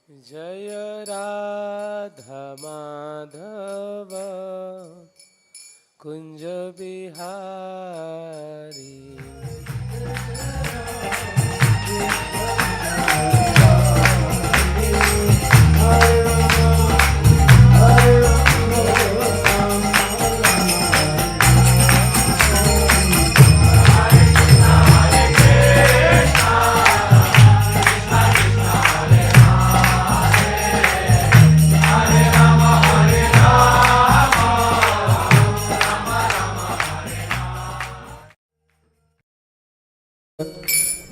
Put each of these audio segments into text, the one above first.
जय राधा माधव कुंज बिहारी।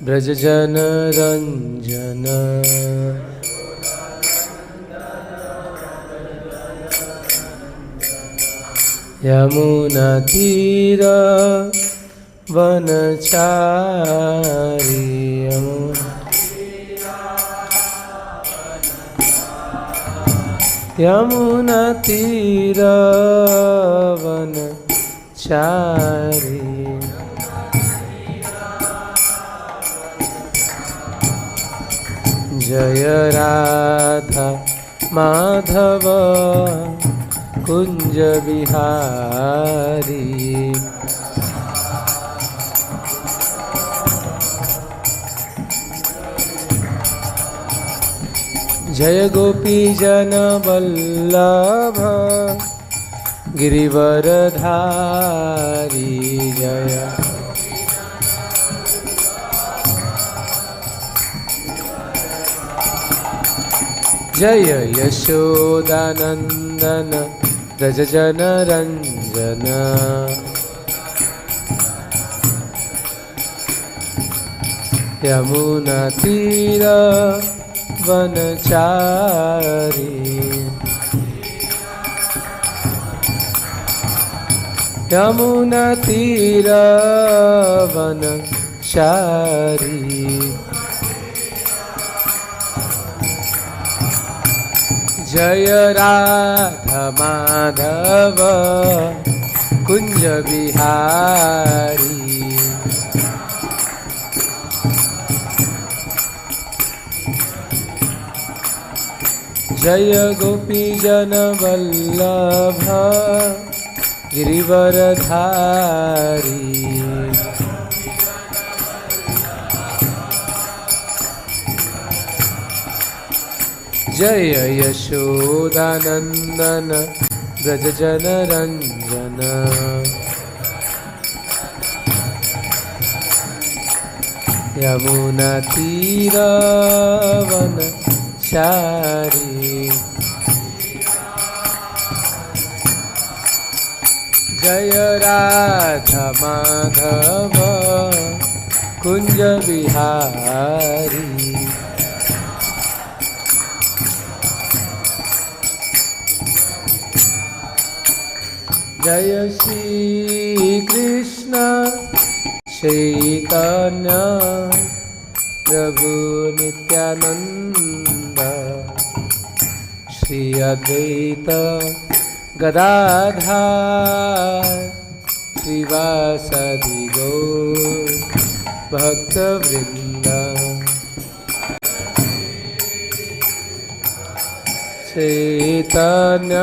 ब्रज जन रंजन यमुना तीर वनचारी। यमुना तीर वनचारी। जय राधा माधव कुंज बिहारी। जय गोपी जन वल्लभ गिरिवरधारी। जय यशोदानंदन व्रज जन रंजन। यमुना तीर वनचारी। यमुना तीर वनचारी। जय राधा माधव कुंज बिहारी। जय गोपी जन वल्लभ गिरिवरधारी। जय यशोदानंदन व्रज जन रंजन। यमुना तीर वनचारी। जय राधा माधव कुंज बिहारी। जय श्री कृष्ण चैतन्य प्रभु नित्यानंद श्री अद्वैत गदाधर श्रीवासदि गौर भक्तवृंद। चैतन्य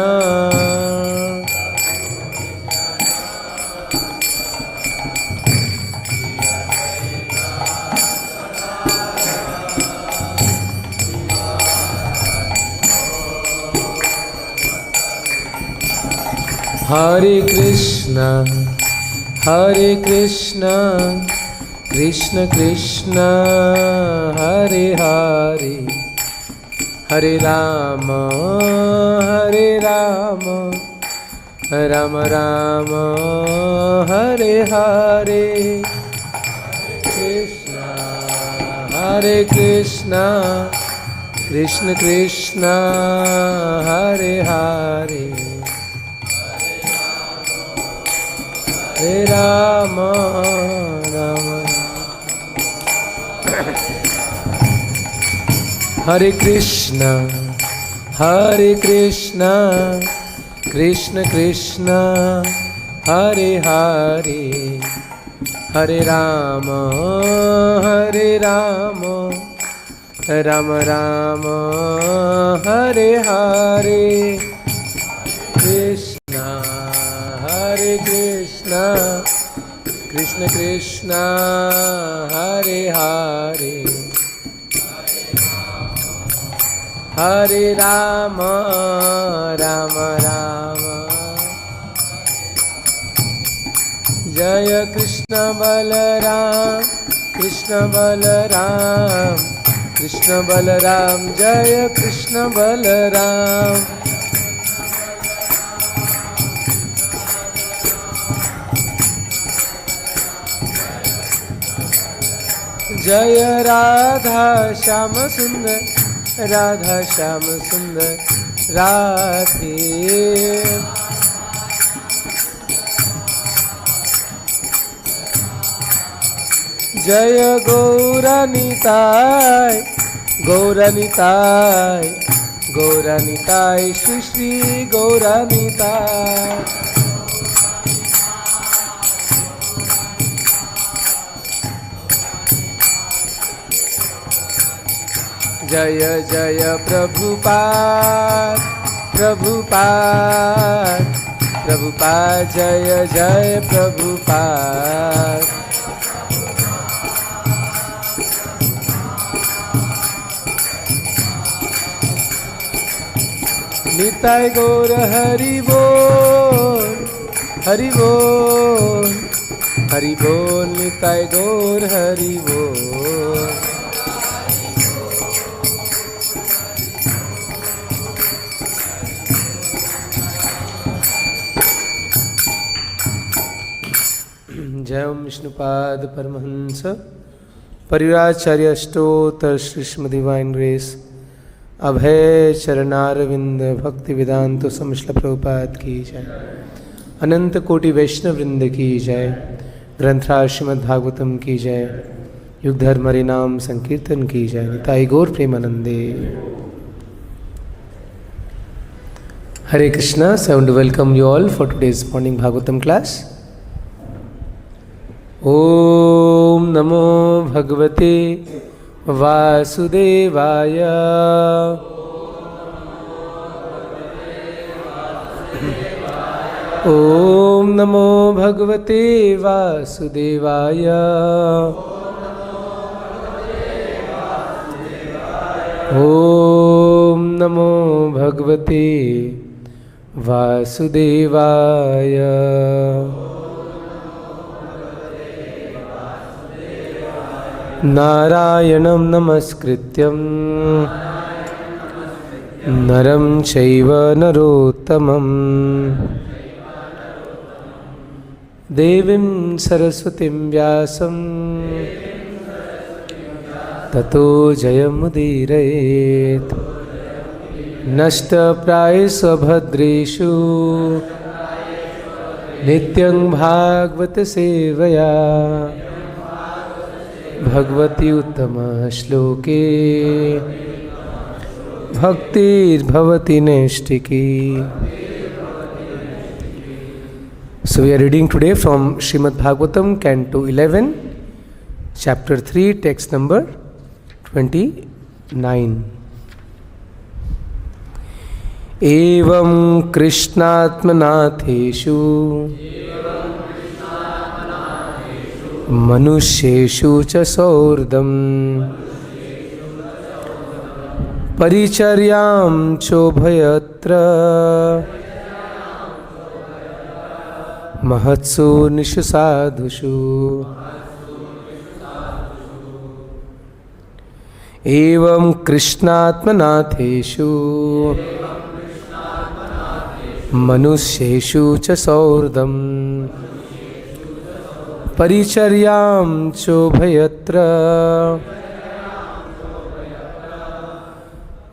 हरे कृष्ण कृष्ण कृष्ण हरे हरे हरे राम राम राम हरे हरे। हरे कृष्ण कृष्ण कृष्ण हरे हरे हरे राम राम। हरे Krishna Krishna Krishna Hare Hare Hare Ram Ram Ram Hare Hare Krishna Hare Krishna Krishna Krishna Hare Hare Hare Rama Rama Rama Jaya Krishna Balaram Krishna Balaram Krishna Balaram Jaya Krishna Balaram Jaya Radha Shama Sundar Radha Shama Sundar Radhe Jaya Gauranitai Gauranitai Gauranitai Shri Shri Gauranitai Jaya Jaya Prabhupada Prabhupada Prabhupada Jaya Jaya Prabhupada Nitai Gaur Hari Bol Hari Bol Hari Bol Nitai Gaur Hari Bol Jai Om Vishnupad Paramahansa Parivacharya Ashtotar Shri Srimad Divine Grace Abhay Charanarvind Bhakti Vedanta Samishla Prabhupada ki jai Ananta Koti Vaishnav Vrinda ki jai Granthra Srimad Bhagavatam ki jai Yug Dharma Harinam Sankirtan ki jai Nitai Gaur Premanande Hare Krishna. So I want to welcome you all for today's morning Bhagavatam class. Om Namo Bhagavate Vasudevaya Om Namo Bhagavate Vasudevaya Om Namo Bhagavate Vasudevaya Narayanam Namaskrityam Naram Chaiva Narottamam Devim Saraswatim Vyasam Tato Jayamudirayet Nashta Prayesva Bhadreshu Nityang Bhagavata Sevaya Bhagavati Uttama Shloke Bhaktir Bhavati Neshtiki. So we are reading today from Srimad Bhagavatam, Canto 11, Chapter 3, text number 29. Evam Krishnatmanatheshu Manusheshu cha saurdam Paricharyam chobhayatra Mahatsu nishusadhushu Evam Krishnatmanatheshu Manusheshu cha saurdam Paricharyam chobhayatra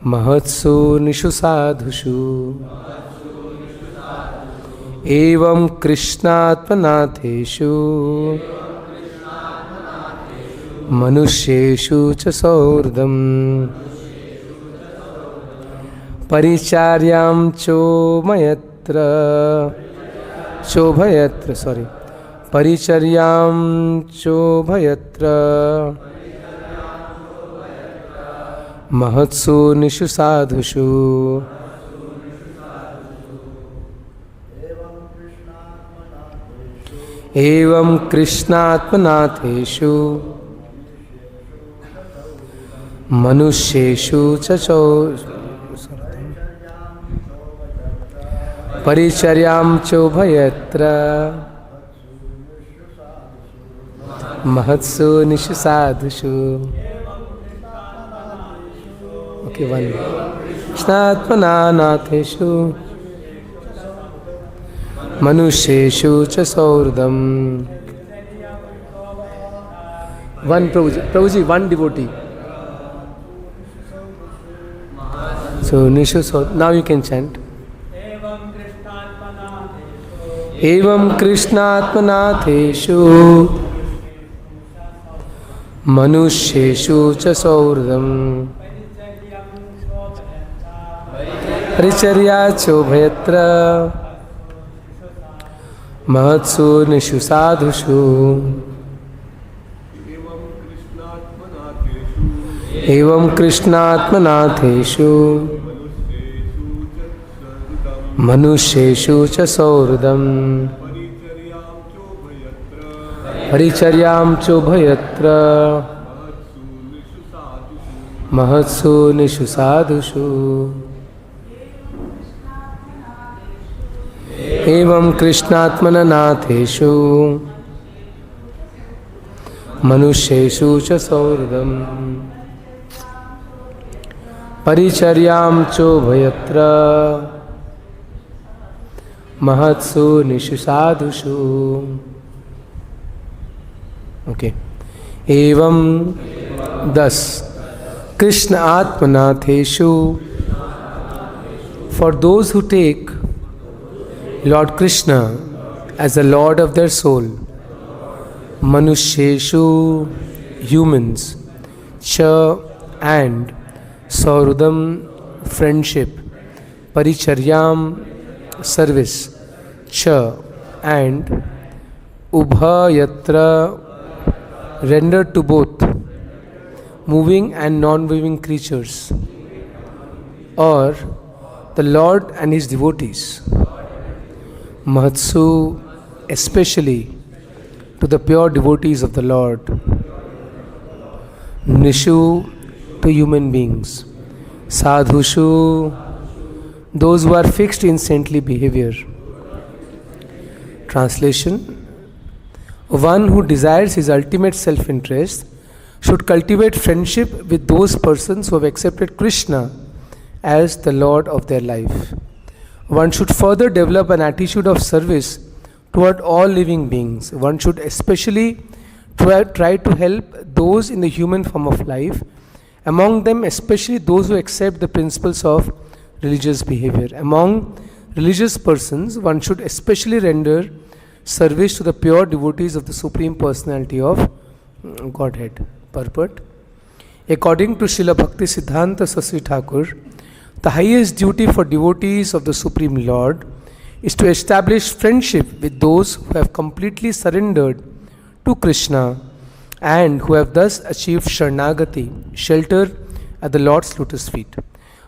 Mahatsu nishusadhushu Evam Krishnatmanatheshu Manusheshu cha saurdam Paricharyam chobhayatra Paricharyam chobhayatra महत्सु निषु साधुषु एवं कृष्णात्मनाथेषु मनुष्येषु च परिचर्यां चोभयत्र महत्सु निषु साधुषु. Okay, one. कृष्णात्मनाथेषु मनुष्येषु च सौहृदम्. One Prabhuji, one devotee. So Nishu, now you can chant. एवं कृष्णात्मनाथेषु मनुष्येषु च सौहृदम् परिचर्या चोभयत्र महत्सु निषु साधुषु. एवं कृष्णात्मनाथेषु मनुष्येषु च सौहृदम् परिचर्यां चोभयत्र महत्सु निषु साधुषु. एवं कृष्णात्मनाथेषु मनुष्येषु च सौहृदम् परिचर्यां चोभयत्र महत्सु निषु साधुषु. Okay. एवं 10 Krishna आत्मनाथेषु. For those who take Lord Krishna as the Lord of their soul, Manusheshu, humans, Cha, and Saurudam, friendship, Paricharyam, service, Cha, and Ubhayatra, rendered to both moving and non-moving creatures, or the Lord and His devotees. Mahatsu, especially to the pure devotees of the Lord. Nishu, to human beings. Sadhushu, those who are fixed in saintly behavior. Translation: one who desires his ultimate self-interest should cultivate friendship with those persons who have accepted Krishna as the Lord of their life. One should further develop an attitude of service toward all living beings. One should especially try to help those in the human form of life, among them especially those who accept the principles of religious behavior. Among religious persons, one should especially render service to the pure devotees of the Supreme Personality of Godhead. Purport: according to Srila Bhakti Siddhanta Saraswati Thakur, the highest duty for devotees of the Supreme Lord is to establish friendship with those who have completely surrendered to Krishna and who have thus achieved Sharanagati, shelter at the Lord's lotus feet.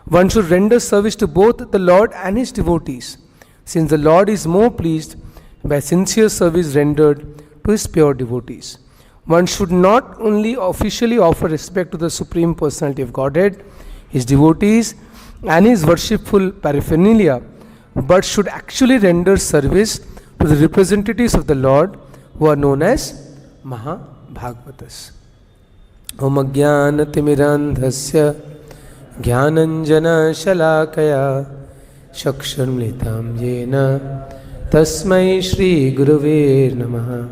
One should render service to both the Lord and His devotees, since the Lord is more pleased by sincere service rendered to His pure devotees. One should not only officially offer respect to the Supreme Personality of Godhead, His devotees, and His worshipful paraphernalia, but should actually render service to the representatives of the Lord who are known as Mahabhagavatas. Om Ajnanatimirandhasya Jnananjana Shalakaya Chakshurmlitam Yena Tasmai Shri Gurave Namaha.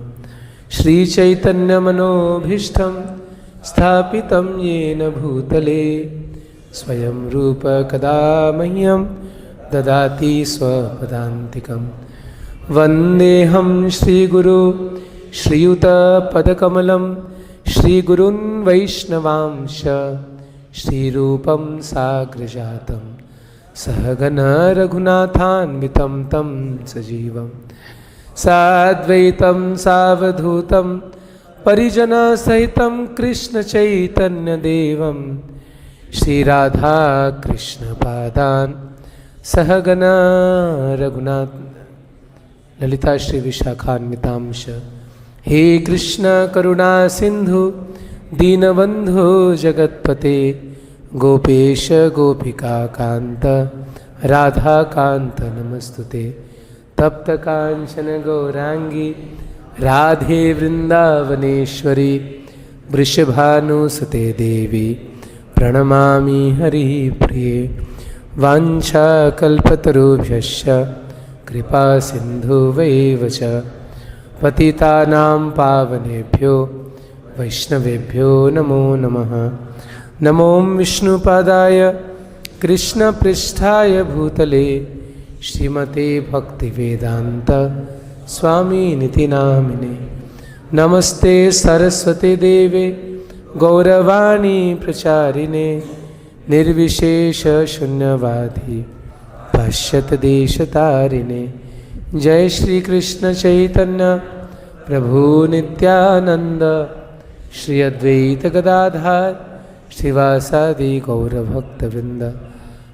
Shri Chaitanya Manobhishtam Sthapitam Yena Bhutale Swayam Rupa Kada Mahyam Dadati Swapadantikam. Vandeham Shri Guru Shri Yuta Padakamalam Shri Gurun Vaishnavamsha Shri Rupam Sagrajatam Sahagana Raghunathanvitam Tam Sajivam Sadvaitam Savadhutam Parijana Sahitam Krishna Chaitanya Devam Shri Radha Krishna Padan Sahagana Raghunath Lalita Shri Vishakhanvitamsha He Krishna Karuna Sindhu Dinabandhu Jagatpate Gopesha Gopika Kanta Radha Kanta Namastute Tapta Kanchana Gaurangi Radhe Vrindavaneshwari Vrishabhanu Sate Devi Pranamami Hari Priye Vancha Kalpatarubhyasya Kripa Sindhu Vaivacha Patitanam Pavanebhyo Vaishnavebhyo Namo Namaha Namo Vishnupadaya Krishna Pristhaya Bhutale Srimate Bhaktivedanta Swami Niti Namine Namaste Saraswate Deve Gauravani Pracharine Nirvishesha Shunyavadhi Pashyat Deshatarine Jai Shri Krishna Chaitanya Prabhu Nityananda Shri Advaita Gadadhar Srivasadi Gaura Bhakta Vrinda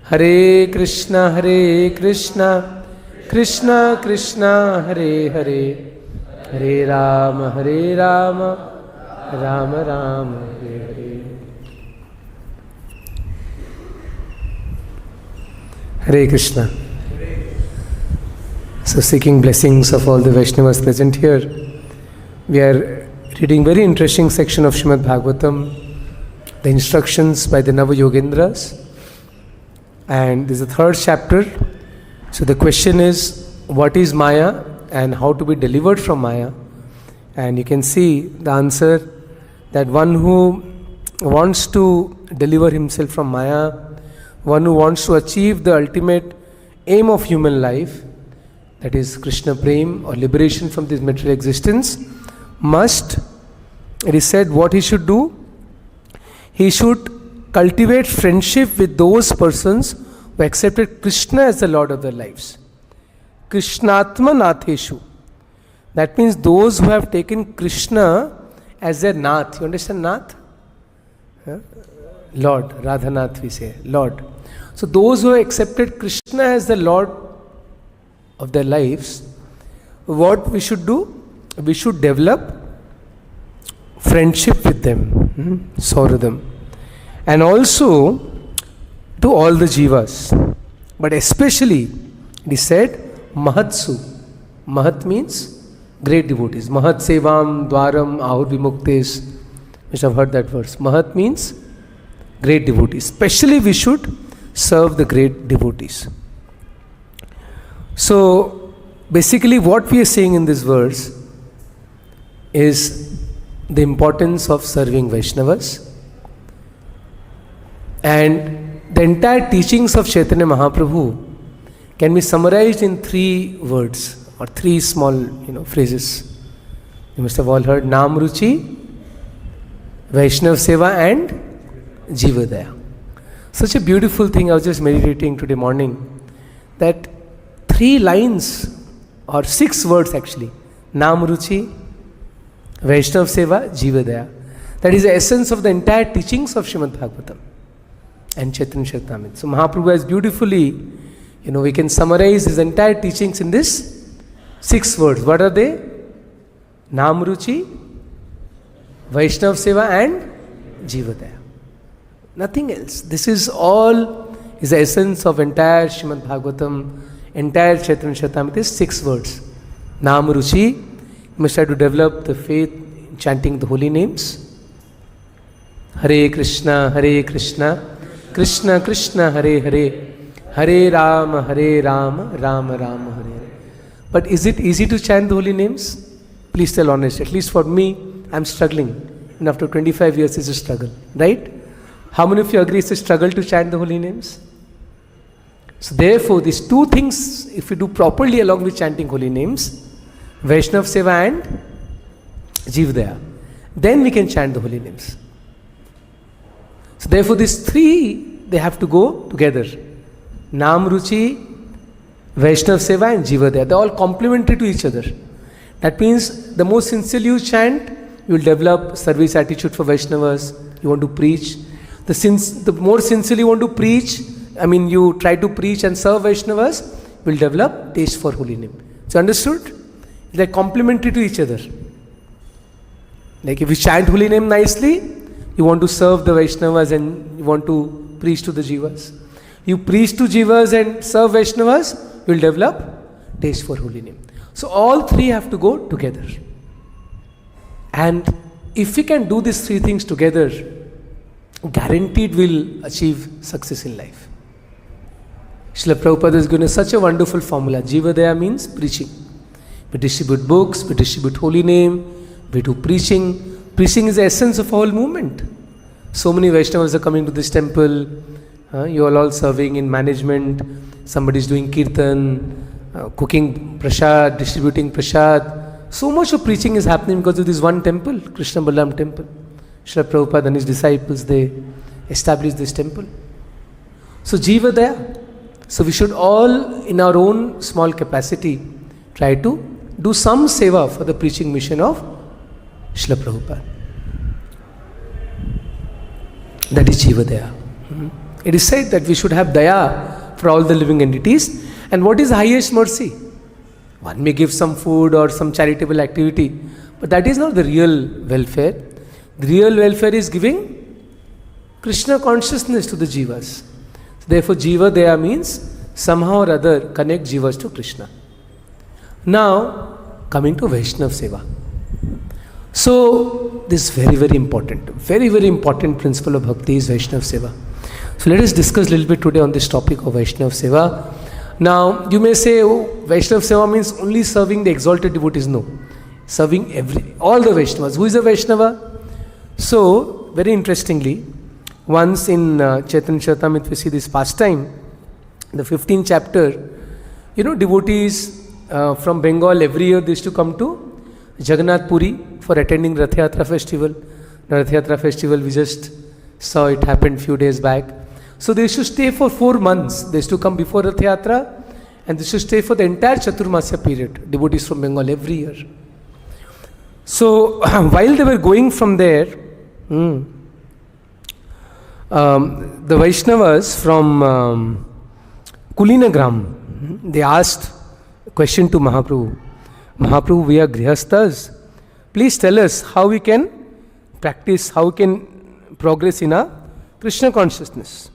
Hare Krishna Krishna Krishna Hare Hare Hare Rama Rama Rama Hare Hare Hare Krishna. So seeking blessings of all the Vaishnavas present here, we are reading very interesting section of Srimad Bhagavatam, the instructions by the Nava-Yogendras, and this is the third chapter. So the question is, what is Maya and how to be delivered from Maya? And you can see the answer, that one who wants to deliver himself from Maya, one who wants to achieve the ultimate aim of human life, that is Krishna Prem or liberation from this material existence, must, it is said, what he should do? He should cultivate friendship with those persons who accepted Krishna as the Lord of their lives. Krishnatma Natheshu. That means those who have taken Krishna as their Nath. You understand Nath? Lord. Radhanath we say. Lord. So those who have accepted Krishna as the Lord of their lives, what we should do? We should develop friendship with them, Sauradam, and also to all the jivas, but especially it is said Mahatsu. Mahat means great devotees. Mahat Sevam Dwaram Ahur Vimuktes. You have heard that verse. Mahat means great devotees. Especially we should serve the great devotees. So basically what we are saying in this verse is the importance of serving Vaishnavas, and the entire teachings of Chaitanya Mahaprabhu can be summarized in 3 words or 3 small phrases. You must have all heard Namruchi, Vaishnav Seva and Jivadaya. Such a beautiful thing. I was just meditating today morning that 3 lines or 6 words actually, Namruchi, Vaishnav Seva, Jivadaya. That is the essence of the entire teachings of Srimad Bhagavatam and Chaitanya Charitamrita. So Mahaprabhu has beautifully, we can summarize his entire teachings in this 6 words. What are they? Namruchi, Vaishnav Seva and Jivadaya. Nothing else. This is the essence of entire Srimad Bhagavatam, entire Chaitanya Charitamrita is 6 words. Namruchi, you must try to develop the faith in chanting the holy names. Hare Krishna, Krishna Krishna, Hare Hare, Hare Rama, Rama Rama, Hare Hare. But is it easy to chant the holy names? Please tell honest. At least for me, I am struggling. And after 25 years, it's a struggle. Right? How many of you agree it's a struggle to chant the holy names? So therefore, these 2 things, if we do properly along with chanting holy names, Vaishnav Seva and Jivadaya, then we can chant the holy names. So therefore, these 3, they have to go together. Namruchi, Vaishnav Seva and Jivadaya. They are all complementary to each other. That means the more sincerely you chant, you will develop service attitude for Vaishnavas. You want to preach. The more sincerely you want to preach, you try to preach and serve Vaishnavas, will develop taste for holy name. So understood? They're complementary to each other. Like if you chant holy name nicely, you want to serve the Vaishnavas and you want to preach to the Jivas. You preach to Jivas and serve Vaishnavas, you will develop taste for holy name. So all three have to go together. And if we can do these three things together, guaranteed we'll achieve success in life. Srila Prabhupada is given such a wonderful formula. Jivadaya means preaching. We distribute books, we distribute holy name, we do preaching. Preaching is the essence of whole movement. So many Vaishnavas are coming to this temple. You are all serving in management. Somebody is doing kirtan, cooking prasad, distributing prasad. So much of preaching is happening because of this one temple, Krishna Balaram temple. Srila Prabhupada and his disciples, they established this temple. So Jivadaya. So we should all, in our own small capacity, try to do some seva for the preaching mission of Srila Prabhupada. That is Jivadaya. It is said that we should have daya for all the living entities. And what is highest mercy? One may give some food or some charitable activity, but that is not the real welfare. The real welfare is giving Krishna consciousness to the Jivas. Therefore, Jivadaya means somehow or other connect Jivas to Krishna. Now, coming to Vaishnav Seva. So, this is very important principle of Bhakti is Vaishnav Seva. So, let us discuss a little bit today on this topic of Vaishnav Seva. Now, you may say, Vaishnav Seva means only serving the exalted devotees. No. Serving all the Vaishnavas. Who is a Vaishnava? So, very interestingly, once in Chaitanya Charitamrita we see this pastime, the 15th chapter, devotees from Bengal every year they used to come to Jagannath Puri for attending Rath Yatra festival. The Rath Yatra festival, we just saw it happened few days back. So they used to stay for 4 months. They used to come before Rath Yatra and they used to stay for the entire Chaturmasya period. Devotees from Bengal every year. So while they were going from there, the Vaishnavas from Kulinagram, they asked a question to Mahaprabhu. Mahaprabhu, we are Grihasthas. Please tell us how we can practice, how we can progress in our Krishna consciousness.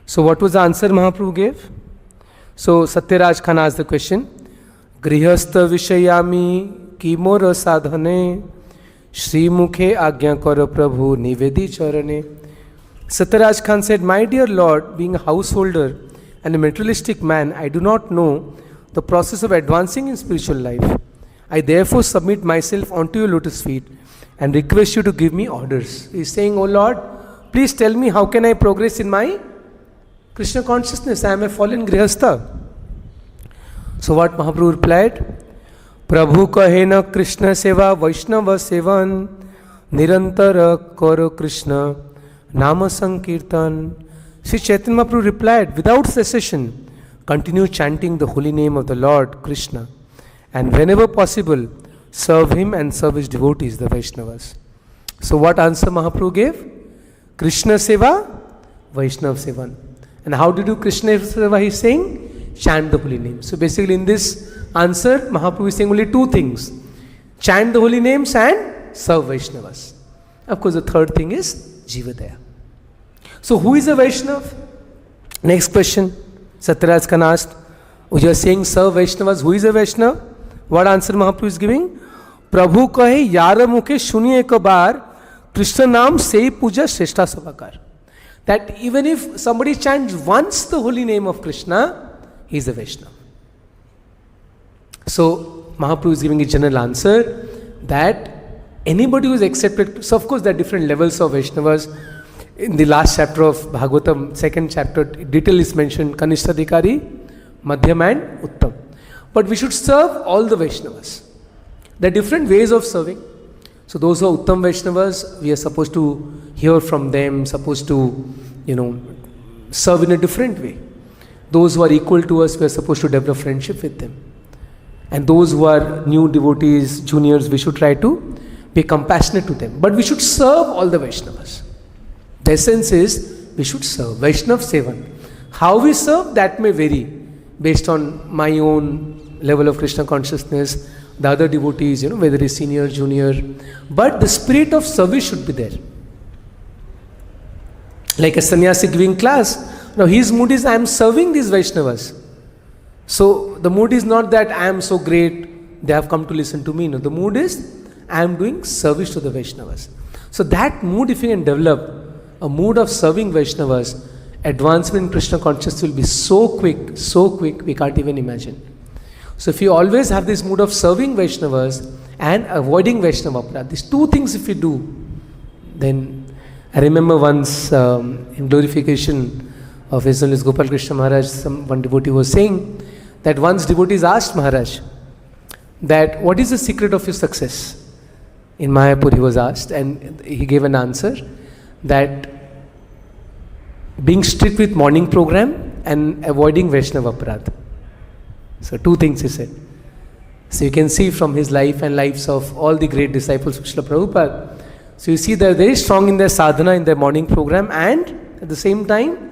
So what was the answer Mahaprabhu gave? So Satyaraj Khan asked the question, Grihastha Vishayami Kimora Sadhane Shri Mukhe Agya Kara Prabhu Nivedi Charane. Satyaraj Khan said, my dear Lord, being a householder and a materialistic man, I do not know the process of advancing in spiritual life. I therefore submit myself onto your lotus feet and request you to give me orders. He is saying, oh Lord, please tell me how can I progress in my Krishna consciousness. I am a fallen Grihastha. So what Mahaprabhu replied? Prabhu kahena Krishna seva Vaishnava sevan nirantara karo Krishna nama sankirtan. Sri Chaitanya Mahaprabhu replied, without cessation, continue chanting the holy name of the Lord Krishna, and whenever possible, serve him and serve his devotees, the Vaishnavas. So what answer Mahaprabhu gave? Krishna seva, Vaishnav sevan. And how to do Krishna seva? He is saying, chant the holy name. So basically in this answer, Mahaprabhu is saying only 2 things. Chant the holy names and serve Vaishnavas. Of course, the third thing is Jivadaya. So who is a Vaishnav? Next question, Satyaraj Khan asked, you are saying serve Vaishnavas, who is a Vaishnav? What answer Mahaprabhu is giving? Prabhu kahe yara mukhe shuniye ek baar Krishna naam se puja shrestha sabakar. That even if somebody chants once the holy name of Krishna, he is a Vaishnava. So Mahaprabhu is giving a general answer that anybody who is accepted, so of course there are different levels of Vaishnavas. In the last chapter of Bhagavatam, 2nd chapter, detail is mentioned, Kanishtadhikari, Madhyam and Uttam. But we should serve all the Vaishnavas. There are different ways of serving. So those who are Uttam Vaishnavas, we are supposed to hear from them, supposed to, serve in a different way. Those who are equal to us, we are supposed to develop friendship with them. And those who are new devotees, juniors, we should try to be compassionate to them. But we should serve all the Vaishnavas. The essence is we should serve. Vaishnav Sevan. How we serve, that may vary based on my own level of Krishna consciousness, the other devotees, whether it's senior, junior. But the spirit of service should be there. Like a sannyasi giving class, now his mood is, I am serving these Vaishnavas. So the mood is not that I am so great, they have come to listen to me. No, the mood is, I am doing service to the Vaishnavas. So that mood, if you can develop, a mood of serving Vaishnavas, advancement in Krishna consciousness will be so quick, we can't even imagine. So if you always have this mood of serving Vaishnavas and avoiding Vaishnava aparadha, these two things if you do, then I remember once in glorification of His Holiness Gopal Krishna Maharaj, one devotee was saying that once devotees asked Maharaj that what is the secret of your success? In Mayapur he was asked, and he gave an answer that being strict with morning program and avoiding Vaishnava aparadha. So two things he said. So you can see from his life and lives of all the great disciples of Srila Prabhupada. So you see they're very strong in their sadhana, in their morning program, and at the same time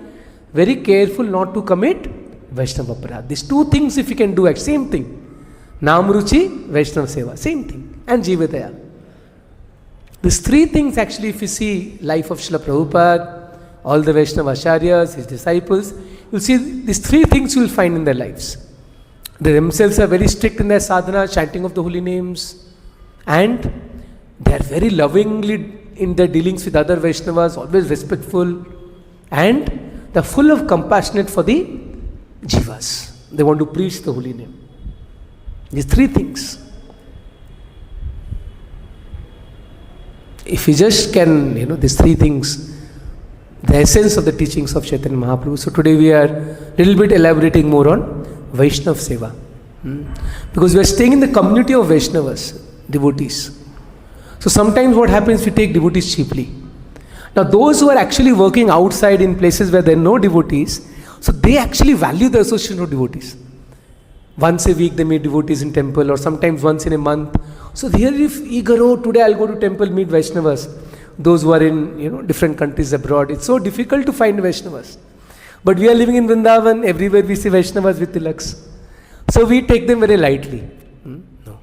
very careful not to commit Vaishnava aparadha. These two things if you can do, same thing. Nam Ruchi, Vaishnava Seva, same thing. And Jivataya. These three things actually, if you see life of Srila Prabhupada, all the Vaishnava Acharyas, his disciples, you'll see these three things you'll find in their lives. They themselves are very strict in their sadhana, chanting of the holy names, and they are very lovingly in their dealings with other Vaishnavas, always respectful, and they're full of compassionate for the jivas. They want to preach the holy name. These three things. If we just can, these three things, the essence of the teachings of Chaitanya Mahaprabhu. So today we are a little bit elaborating more on Vaishnav Seva. Because we are staying in the community of Vaishnavas, devotees. So sometimes what happens, we take devotees cheaply. Now those who are actually working outside in places where there are no devotees, so they actually value the association of devotees. Once a week they meet devotees in temple, or sometimes once in a month. So here if eager, today I'll go to temple, meet Vaishnavas. Those who are in different countries abroad, it's so difficult to find Vaishnavas. But we are living in Vrindavan, everywhere we see Vaishnavas with tilaks. So we take them very lightly. No.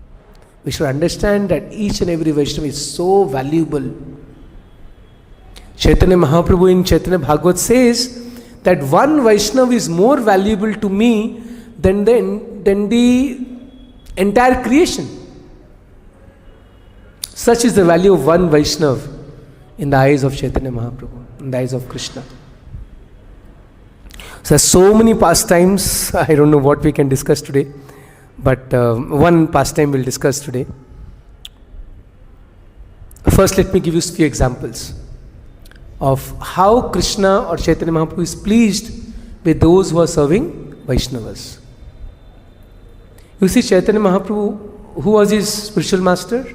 We should understand that each and every Vaishnava is so valuable. Chaitanya Mahaprabhu in Chaitanya Bhagavat says that one Vaishnava is more valuable to me than the entire creation. Such is the value of one Vaishnava in the eyes of Chaitanya Mahaprabhu, in the eyes of Krishna. So there are so many pastimes, I don't know what we can discuss today, but one pastime we'll discuss today. First, let me give you a few examples of how Krishna or Chaitanya Mahaprabhu is pleased with those who are serving Vaishnavas. You see, Chaitanya Mahaprabhu, who was his spiritual master?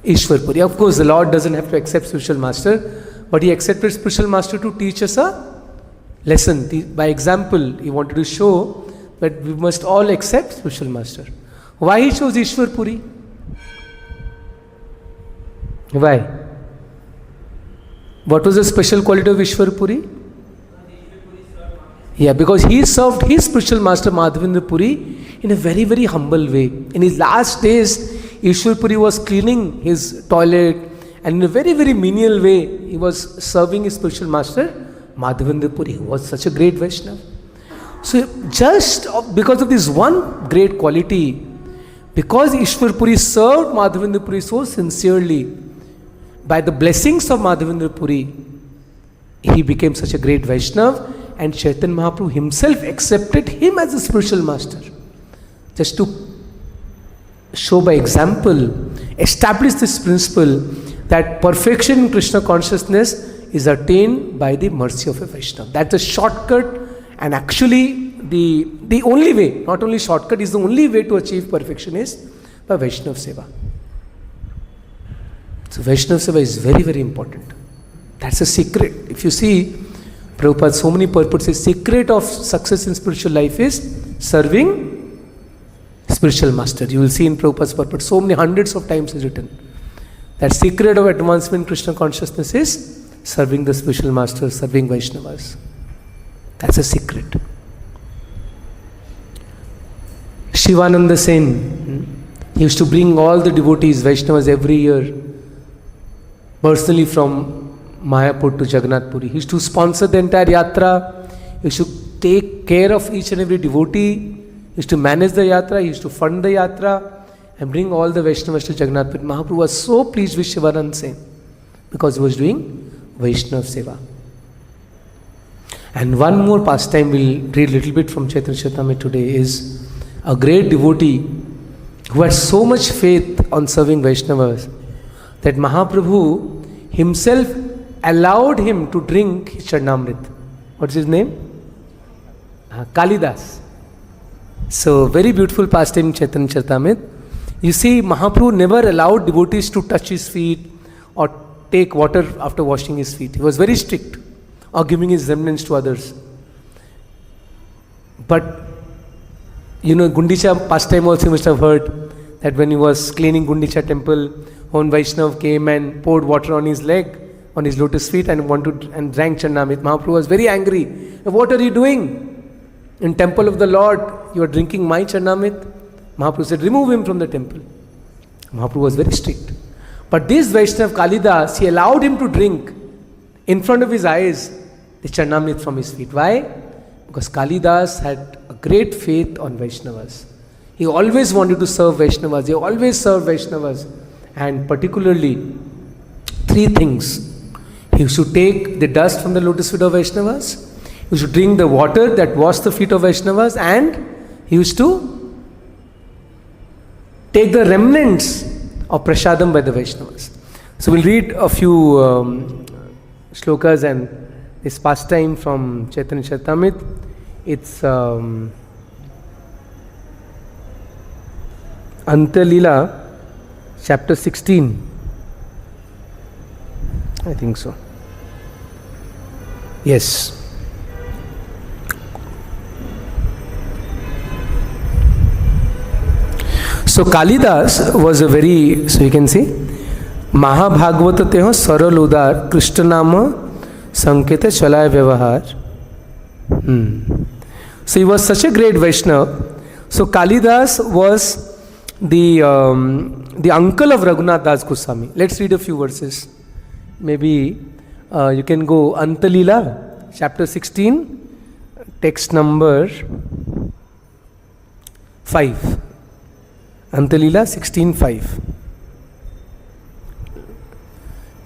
Ishwar Puri. Of course, the Lord doesn't have to accept spiritual master, but he accepted spiritual master to teach us a lesson. By example, he wanted to show that we must all accept spiritual master. Why he chose Ishwar Puri? Why? What was the special quality of Ishwar Puri? Yeah, because he served his spiritual master Madhavendra Puri in a very, very humble way. In his last days, Ishwar Puri was cleaning his toilet, and in a very, very menial way, he was serving his spiritual master Madhavendra Puri, who was such a great Vaishnava. So just because of this one great quality, because Ishwar Puri served Madhavendra Puri so sincerely, by the blessings of Madhavendra Puri, he became such a great Vaishnava, and Chaitanya Mahaprabhu himself accepted him as a spiritual master. Just to show by example, establish this principle that perfection in Krishna consciousness is attained by the mercy of a Vaishnava. That's a shortcut, and actually the only way, not only shortcut, is the only way to achieve perfection is by Vaishnava Seva. So Vaishnava Seva is very, very important. That's a secret. If you see, Prabhupada, so many purposes, secret of success in spiritual life is serving spiritual master. You will see in Prabhupada's purport, so many hundreds of times is written That secret of advancement in Krishna consciousness is serving the spiritual masters, serving Vaishnavas. That's a secret. Shivananda Sen, he used to bring all the devotees, Vaishnavas, every year, personally from Mayapur to Jagannath Puri. He used to sponsor the entire yatra. He used to take care of each and every devotee. He used to manage the yatra. He used to fund the yatra and bring all the Vaishnavas to Jagannath Puri. Mahaprabhu was so pleased with Shivananda Sen because he was doing Vaishnav Seva. And one more pastime we'll read a little bit from Chaitanya Charitamrita today is a great devotee who had so much faith on serving Vaishnavas that Mahaprabhu himself allowed him to drink his Charnamrit. What's his name? Kalidas. So, very beautiful pastime in Chaitanya Charitamrita. You see, Mahaprabhu never allowed devotees to touch his feet or take water after washing his feet. He was very strict, or giving his remnants to others. But, Gundicha pastime also you must have heard that when he was cleaning Gundicha temple, one Vaishnav came and poured water on his leg, on his lotus feet and drank Charnamrit. Mahaprabhu was very angry. What are you doing? In temple of the Lord, you are drinking my Charnamrit. Mahaprabhu said, remove him from the temple. Mahaprabhu was very strict. But this Vaishnav Kalidas, he allowed him to drink in front of his eyes the Charnamrit from his feet. Why? Because Kalidas had a great faith on Vaishnavas. He always wanted to serve Vaishnavas. He always served Vaishnavas. And particularly, three things. He should take the dust from the lotus feet of Vaishnavas. He should drink the water that washed the feet of Vaishnavas. And he used to take the remnants of prasadam by the Vaishnavas. So we'll read a few shlokas and this pastime from Chaitanya Charitamrita. It's Antalila, chapter 16. I think so. Yes. So Kalidas was a very, so you can see, Mahabhagavata teho saral udar Krishna nama sanketa chalaya vyavahar. So he was such a great Vaishnava. So Kalidas was the uncle of Raghunath Das Goswami. Let's read a few verses. Maybe you can go Antalila, chapter 16, text number 5. Antalila 16:5.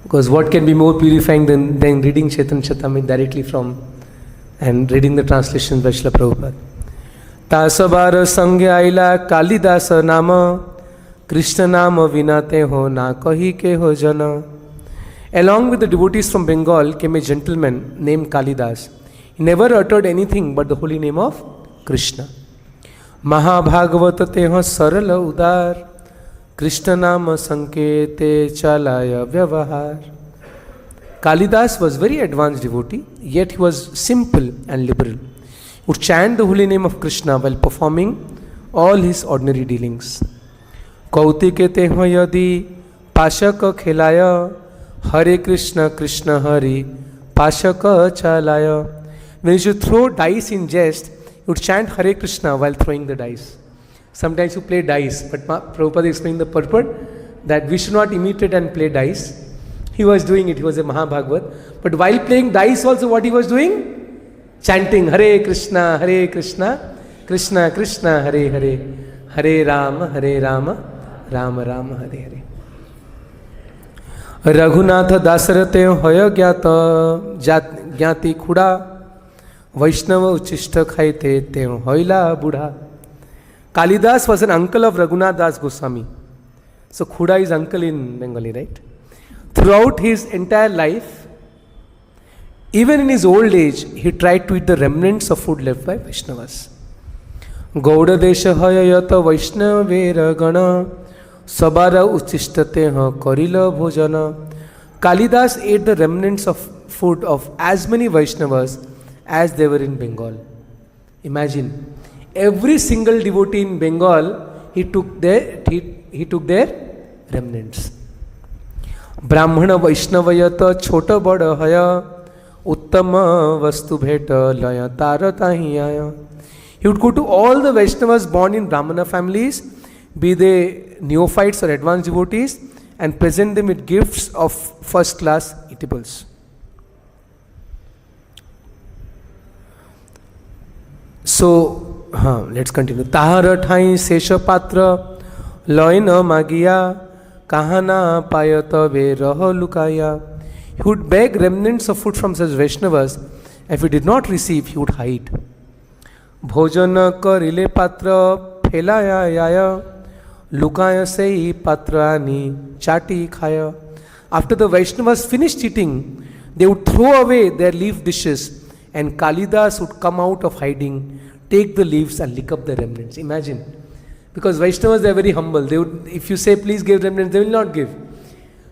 Because what can be more purifying than reading Chaitanya Charitamrita directly from and reading the translation by Srila Prabhupada. Tasabara sangya aila Kalidasa nama Krishna nama vinate ho na kahi ke ho jana. Along with the devotees from Bengal came a gentleman named Kalidas. He never uttered anything but the holy name of Krishna. Mahabhagavata teho sarala udar Krishna nama sankete chalaya vyavahar. Kalidas was very advanced devotee, yet he was simple and liberal. He would chant the holy name of Krishna while performing all his ordinary dealings. Kautike teho yadi pashaka khelaya Hare Krishna Krishna Hare pashaka chalaya. When you should throw dice in jest, you would chant Hare Krishna while throwing the dice. Sometimes you play dice, but Prabhupada explained the purport that we should not imitate and play dice. He was doing it, he was a Mahabhagavat. But while playing dice also, what he was doing? Chanting Hare Krishna, Krishna Krishna, Hare Hare, Hare Rama, Rama Rama, Hare Hare. Raghunatha Dasarate Hoya Gyata Gyati Khuda Vaishnava Uchishta Khaite Te Hoila Buddha. Kalidas was an uncle of Raghunath Das Goswami. So Khuda is uncle in Bengali, right? Throughout his entire life, even in his old age, he tried to eat the remnants of food left by Vaishnavas. Gauda Desha Hayayata Vaishnavera Gana Sabara Uchishtate Ha Karila Bhojana. Kalidas ate the remnants of food of as many Vaishnavas as they were in Bengal. Imagine, every single devotee in Bengal, he took their remnants. ब्राह्मण वैष्णवयत छोट बड़ हय उत्तम वस्तु भेट लय तार ताहि आय. He would go to all the Vaishnavas born in Brahmana families, be they neophytes or advanced devotees, and present them with gifts of first class eatables. So, let's continue. Tahar thai sesha patra loy na magiya kahana payata ve raha lukaya. He would beg remnants of food from such Vaishnavas. If he did not receive, he would hide. Bhojan karile patra phelaya yaya lukaya sei patrani chati khaya. After the Vaishnavas finished eating, they would throw away their leaf dishes, and Kalidas would come out of hiding, take the leaves and lick up the remnants. Imagine. Because Vaishnavas, they are very humble. They would, if you say please give remnants, they will not give.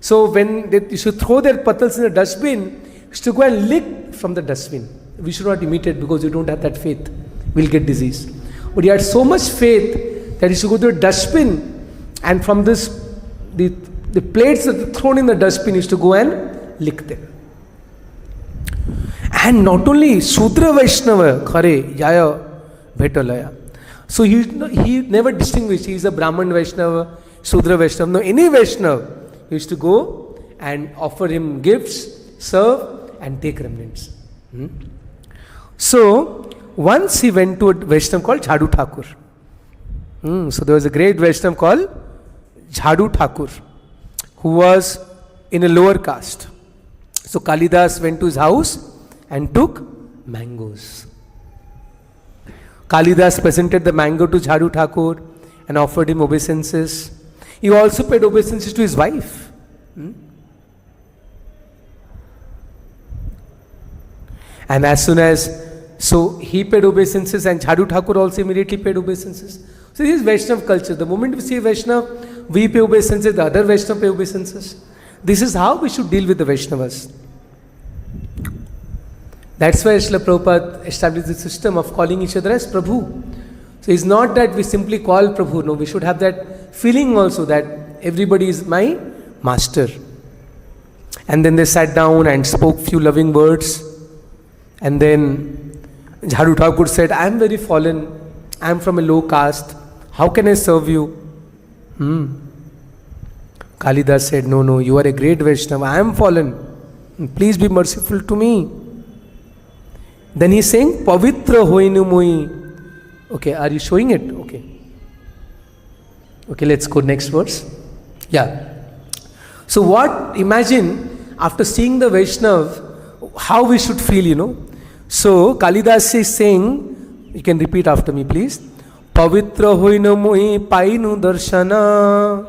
So when they used to throw their patals in the dustbin, used to go and lick from the dustbin. We should not imitate because we don't have that faith. We'll get disease. But he had so much faith that he used to go to a dustbin, and from this, the plates that were thrown in the dustbin, he used to go and lick them. And not only Sudra Vaishnava, Khare, Yaya, Bhetalaya. So he never distinguished, he is a Brahman Vaishnava, Sudra Vaishnava. No, any Vaishnava, he used to go and offer him gifts, serve and take remnants. So, once he went to a Vaishnava called Jhadu Thakur. So there was a great Vaishnava called Jhadu Thakur, who was in a lower caste. So Kalidas went to his house and took mangoes. Kalidas presented the mango to Jhadu Thakur and offered him obeisances. He also paid obeisances to his wife. And as soon as, so he paid obeisances and Jhadu Thakur also immediately paid obeisances. So this is Vaishnava culture. The moment we see Vaishnava, we pay obeisances, the other Vaishnava pay obeisances. This is how we should deal with the Vaishnavas. That's why Srila Prabhupada established the system of calling each other as Prabhu. So it's not that we simply call Prabhu, no, we should have that feeling also that everybody is my master. And then they sat down and spoke few loving words. And then Jhadu Thakur said, I am very fallen, I am from a low caste, how can I serve you? Kalidas said, no, you are a great Vaishnava, I am fallen, please be merciful to me. Then he is saying, Pavitra hoinu moi. Okay, are you showing it? Okay, let's go next verse. Yeah. So what, imagine, after seeing the Vaishnava, how we should feel, So, Kalidas is saying, you can repeat after me please. Pavitra hoinu moi painu darshana.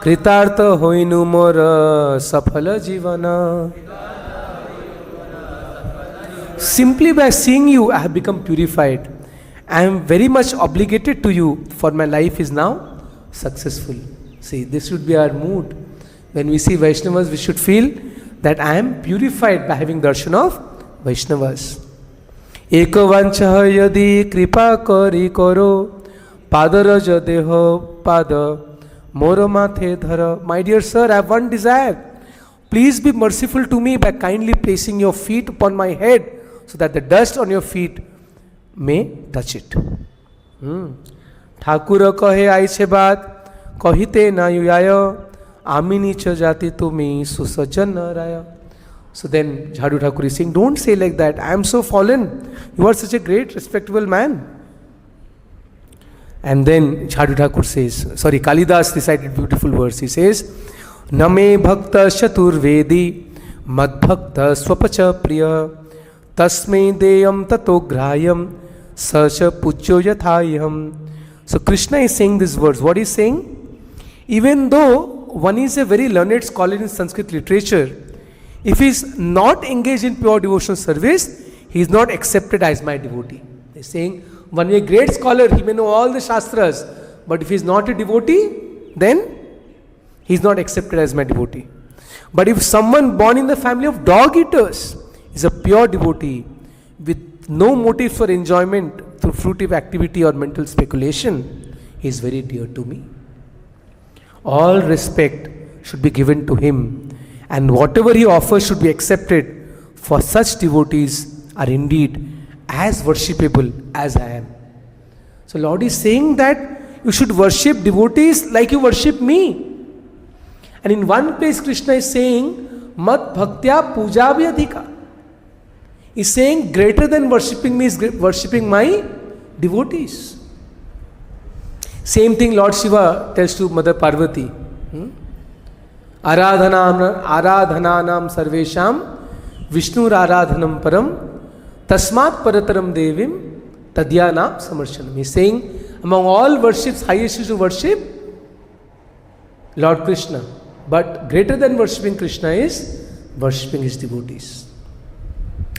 Kritartha hoinu mora safala jivana. Simply by seeing you, I have become purified. I am very much obligated to you, for my life is now successful. See, this should be our mood. When we see Vaishnavas, we should feel that I am purified by having darshan of Vaishnavas. Ekavancha yadi kripa kari karo padaraja deho pada moro mathe dhara. My dear sir, I have one desire. Please be merciful to me by kindly placing your feet upon my head, so that the dust on your feet may touch it. Thakur kahe aise baat kahite na yuyaya amini cha jati tumi susajan raya. So then Jhadu Thakur is saying, don't say like that. I am so fallen. You are such a great, respectable man. And then Jhadu Thakur says, Kalidas recited beautiful verse. He says, Name bhakta shatur vedi mad bhakta swapacha priya tasmai deyam tato grayam sacha pujo yathayam. So Krishna is saying these words. What is saying? Even though one is a very learned scholar in Sanskrit literature, if he is not engaged in pure devotional service, he is not accepted as my devotee. They are saying, one is a great scholar, he may know all the Shastras, but if he is not a devotee, then he is not accepted as my devotee. But if someone born in the family of dog eaters is a pure devotee with no motive for enjoyment through fruitive activity or mental speculation, he is very dear to me. All respect should be given to him, and whatever he offers should be accepted, for such devotees are indeed as worshipable as I am. So Lord is saying that you should worship devotees like you worship me. And in one place Krishna is saying, Mat bhaktya puja vyadhika. He's saying greater than worshipping me is worshipping my devotees. Same thing Lord Shiva tells to Mother Parvati. Aradhananam sarvesham Vishnur aradhanam param tasmat parataram devim tadyanam samarshanam. He's saying among all worships, highest is to worship Lord Krishna. But greater than worshipping Krishna is worshipping his devotees.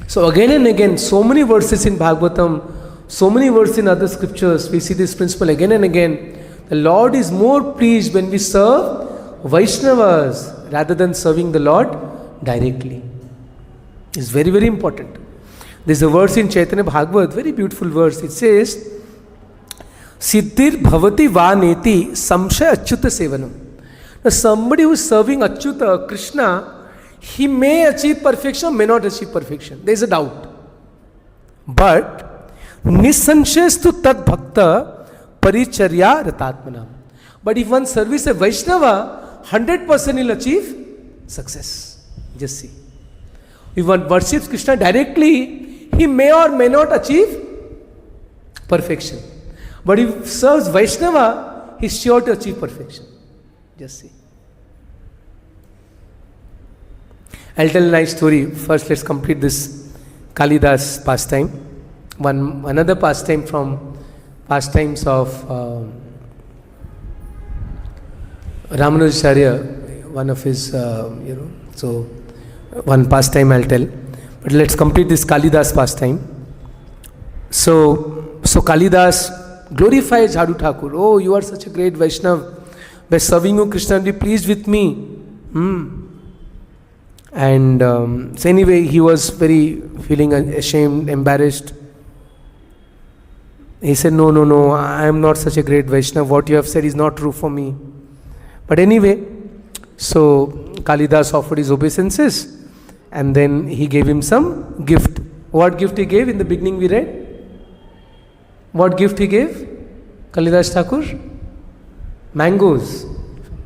So again and again, so many verses in Bhagavatam, so many verses in other scriptures, we see this principle again and again. The Lord is more pleased when we serve Vaishnavas rather than serving the Lord directly. It's very, very important. There's a verse in Chaitanya Bhagavat, very beautiful verse. It says, Siddhir bhavati vaneti samshaya achyuta sevanam. Now somebody who is serving Achyuta, Krishna, he may achieve perfection, may not achieve perfection. There is a doubt. But nisanshyastu tad bhakta paricharya ratatmanam. But if one serves a Vaishnava, 100% will achieve success. Just see. If one worships Krishna directly, he may or may not achieve perfection. But if serves Vaishnava, he is sure to achieve perfection. Just see. I'll tell a nice story. First, let's complete this Kalidas pastime. Another pastime from pastimes of Ramanujacharya, one of his, so one pastime I'll tell. But let's complete this Kalidas pastime. So Kalidas glorifies Jhadu Thakur. Oh, you are such a great Vaishnav. By serving you, Krishna will be pleased with me. And so anyway, he was very feeling ashamed, embarrassed. He said, no, I am not such a great Vaishnava. What you have said is not true for me. But anyway, so Kalidas offered his obeisances, and then he gave him some gift. What gift he gave? In the beginning we read. What gift he gave? Kalidas Thakur? Mangoes.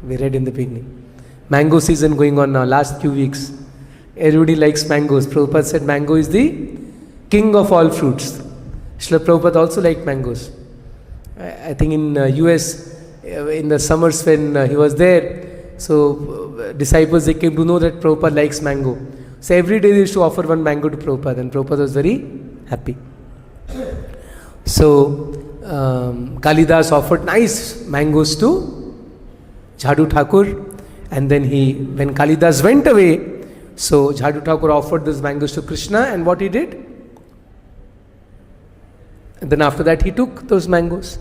We read in the beginning. Mango season going on now, last few weeks. Everybody likes mangoes. Prabhupada said mango is the king of all fruits. Srila Prabhupada also liked mangoes. I think in US, in the summers when he was there, so disciples, they came to know that Prabhupada likes mango. So every day they used to offer one mango to Prabhupada, and Prabhupada was very happy. So Kalidas offered nice mangoes to Jhadu Thakur, and then when Kalidas went away, so Jhadu Thakur offered those mangoes to Krishna, and what he did? And then after that he took those mangoes.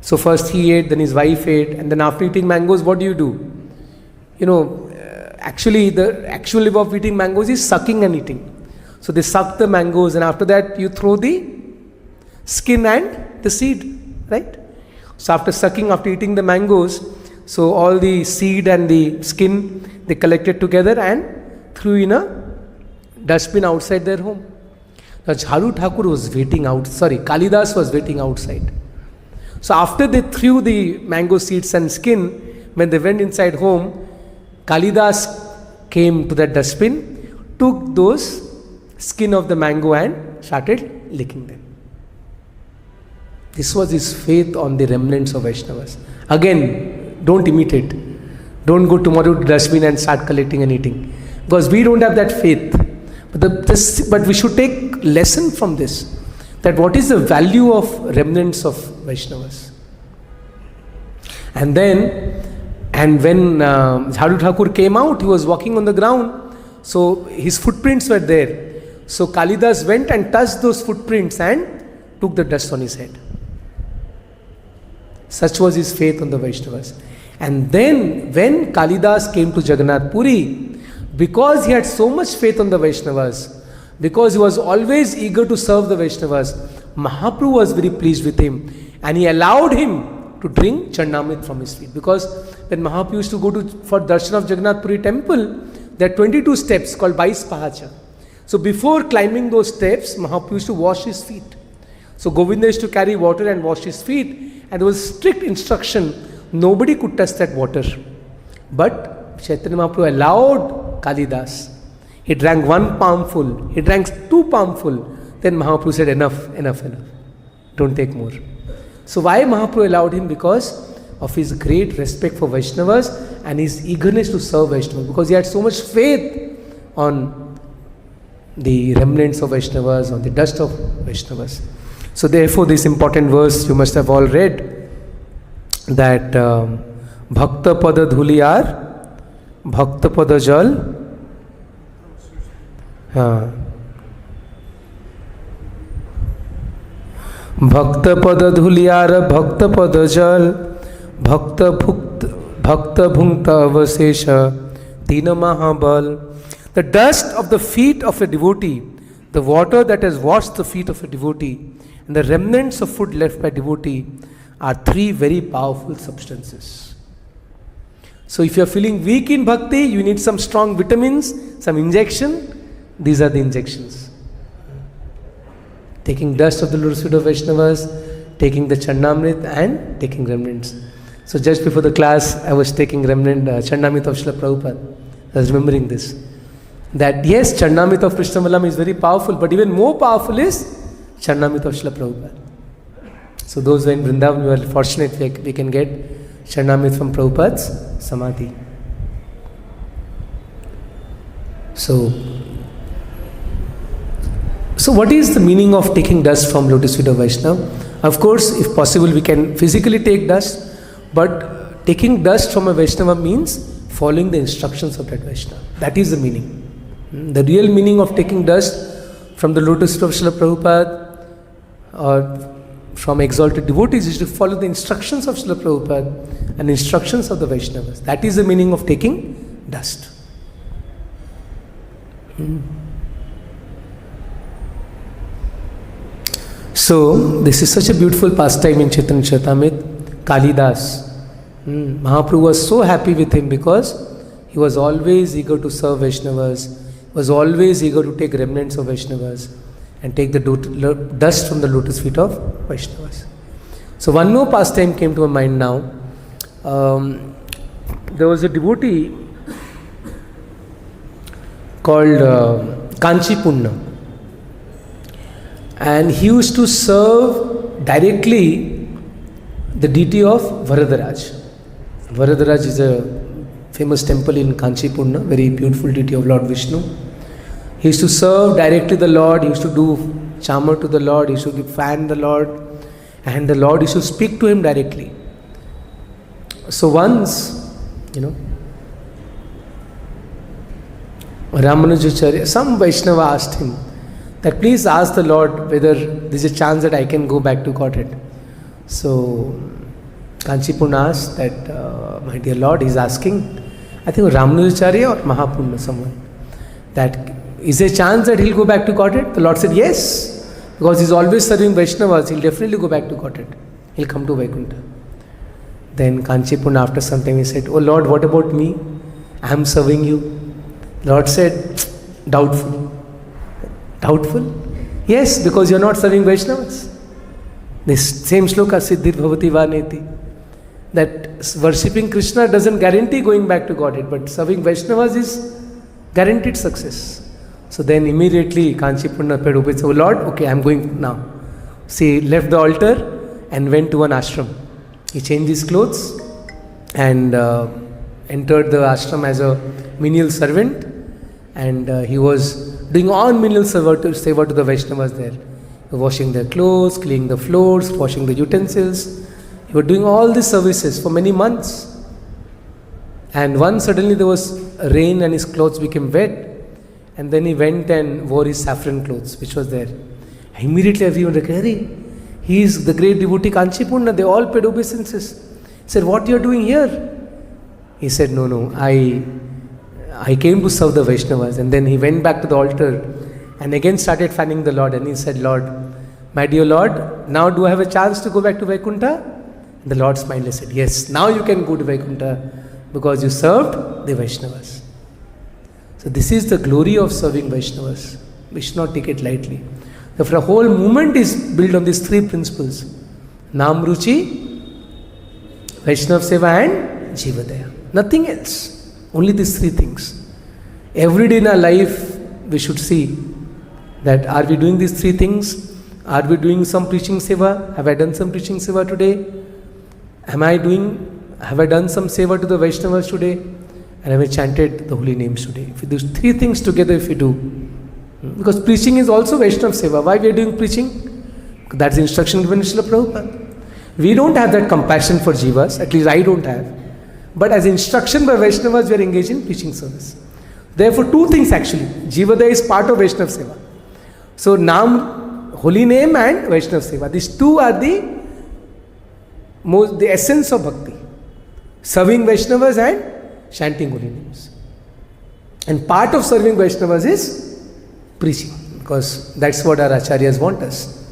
So first he ate, then his wife ate, and then after eating mangoes, what do? Actually the actual way of eating mangoes is sucking and eating. So they suck the mangoes, and after that you throw the skin and the seed, right? So after eating the mangoes, so all the seed and the skin, they collected together and threw in a dustbin outside their home. Now Jhadu Thakur was Kalidas was waiting outside. So after they threw the mango seeds and skin, when they went inside home, Kalidas came to that dustbin, took those skin of the mango and started licking them. This was his faith on the remnants of Vaishnavas. Again, don't imitate. Don't go tomorrow to dustbin and start collecting and eating. Because we don't have that faith. But we should take lesson from this. That what is the value of remnants of Vaishnavas. And when Jhadu Thakur came out, he was walking on the ground. So his footprints were there. So Kalidas went and touched those footprints and took the dust on his head. Such was his faith on the Vaishnavas. And then when Kalidas came to Jagannath Puri, because he had so much faith on the Vaishnavas, because he was always eager to serve the Vaishnavas, Mahaprabhu was very pleased with him, and he allowed him to drink Charnamrit from his feet. Because when Mahaprabhu used to go for darshan of Jagannath Puri temple, there are 22 steps called Bais Pahacha. So before climbing those steps, Mahaprabhu used to wash his feet. So Govinda used to carry water and wash his feet, and there was strict instruction, nobody could touch that water. But Chaitanya Mahaprabhu allowed Kalidas. He drank 1 palmful, he drank 2 palmful, then Mahaprabhu said enough, don't take more. So why Mahaprabhu allowed him? Because of his great respect for Vaishnavas and his eagerness to serve Vaishnavas, because he had so much faith on the remnants of Vaishnavas, on the dust of Vaishnavas. So therefore this important verse you must have all read, that Bhakta Pada Dhuliyar, Bhakta Pada Jal, Bhakta Pada Dhuliyar, Bhakta Pada Jal, Bhakta Bhukta Avasesha, Tina Mahabal. The dust of the feet of a devotee, the water that has washed the feet of a devotee, and the remnants of food left by devotee are 3 very powerful substances. So if you are feeling weak in bhakti, you need some strong vitamins, some injection. These are the injections. Taking dust of the lotus feet of Vaishnavas, taking the Charnamrit and taking remnants. So just before the class, I was taking remnant Charnamrit of Srila Prabhupada. I was remembering this. That yes, Charnamrit of Krishna Valam is very powerful, but even more powerful is Charnamrit of Srila Prabhupada. So those who are in Vrindavan, we are fortunate we can get Charnamrit from Prabhupada's Samadhi. So what is the meaning of taking dust from lotus feet of Vaishnava? Of course, if possible, we can physically take dust, but taking dust from a Vaishnava means following the instructions of that Vaishnava. That is the meaning. The real meaning of taking dust from the lotus feet of Srila Prabhupada or from exalted devotees is to follow the instructions of Srila Prabhupada and instructions of the Vaishnavas. That is the meaning of taking dust. So, this is such a beautiful pastime in Chaitanya Charitamrita. Kalidas. Mahaprabhu was so happy with him because he was always eager to serve Vaishnavas, was always eager to take remnants of Vaishnavas and take the dust from the lotus feet of Vaishnavas. So one more pastime came to my mind now. There was a devotee called Kanchi Punna, and he used to serve directly the deity of Varadaraj. Varadaraj is a famous temple in Kanchi Punna, very beautiful deity of Lord Vishnu. He used to serve directly the Lord, he used to do chamar to the Lord, he used to fan the Lord, and the Lord used to speak to him directly. So once, Ramanujacharya, some Vaishnava asked him that please ask the Lord whether there is a chance that I can go back to Godhead. So Kanchipurna asked that, my dear Lord, he is asking, I think Ramanujacharya or Mahapunna, someone, that is there a chance that he'll go back to Godhead? The Lord said yes, because he's always serving Vaishnavas, he'll definitely go back to Godhead. He'll come to Vaikuntha. Then Kanchipurna, after some time, he said, oh Lord, what about me? I am serving you. Lord said, doubtful. Doubtful? Yes, because you're not serving Vaishnavas. This same shloka, Siddhir Bhavati Vaneti, that worshipping Krishna doesn't guarantee going back to Godhead, but serving Vaishnavas is guaranteed success. So then immediately Kanchipurna paid obedience. Oh Lord, okay, I'm going now. So he left the altar and went to an ashram. He changed his clothes and entered the ashram as a menial servant, and he was doing all menial seva to the Vaishnavas there. Washing their clothes, cleaning the floors, washing the utensils. He was doing all these services for many months. And once suddenly there was rain and his clothes became wet. And then he went and wore his saffron clothes, which was there. Immediately everyone recognized, he is the great devotee Kanchipurna. They all paid obeisances. He said, what you are doing here? He said, no, I came to serve the Vaishnavas. And then he went back to the altar and again started fanning the Lord. And he said, Lord, my dear Lord, now do I have a chance to go back to Vaikuntha? The Lord smiled and said, yes, now you can go to Vaikuntha because you served the Vaishnavas. So this is the glory of serving Vaishnavas. We should not take it lightly. The whole movement is built on these three principles. Nam Ruchi, Vaishnav Seva and Jivadaya. Nothing else. Only these three things. Every day in our life we should see that are we doing these three things? Are we doing some preaching seva? Have I done some preaching seva today? Have I done some seva to the Vaishnavas today? And have I chanted the holy names today? If we do three things together, if we do, because preaching is also Vaishnav seva. Why we are doing preaching? That's the instruction given to Srila Prabhupada. We don't have that compassion for jivas, at least I don't have. But as instruction by Vaishnavas, we are engaged in preaching service. Therefore, two things actually. Jivadaya is part of Vaishnav seva. So, Nam, holy name and Vaishnav seva. These two are the essence of bhakti. Serving Vaishnavas and chanting holy names. And part of serving Vaishnavas is preaching, because that's what our acharyas want us.